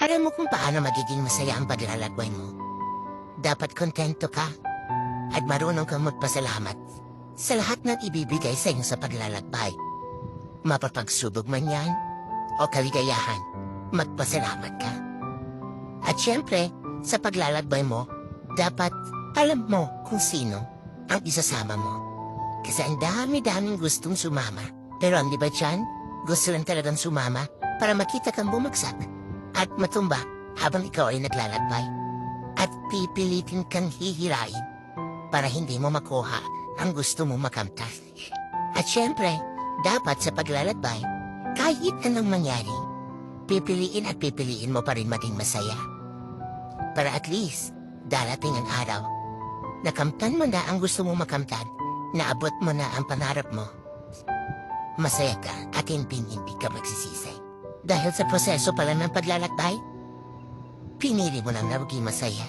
Alam mo kung paano magiging masaya ang paglalakbay mo. Dapat kontento ka at marunong kang magpasalamat sa lahat ng ibibigay sa iyo sa paglalakbay. Mapapagsubok man yan o kaligayahan, magpasalamat ka. At syempre, sa paglalakbay mo, dapat alam mo kung sino ang isasama mo. Kasi ang dami-daming gustong sumama. Pero ang di ba dyan, gusto lang talagang sumama para makita kang bumagsak at matumba habang ikaw ay naglalakbay. At pipilitin kang hihirain para hindi mo makuha ang gusto mo makamtas. At syempre, dapat sa paglalakbay, kahit anong mangyari, pipiliin at pipiliin mo pa rin maging masaya. Para at least, darating ang araw, nakamtan mo na ang gusto mo makamtan, naabot mo na ang pangarap mo. Masaya ka at hindi ka magsisisi. Dahil sa proseso pala ng paglalakbay, pinili mo lang na maging masaya.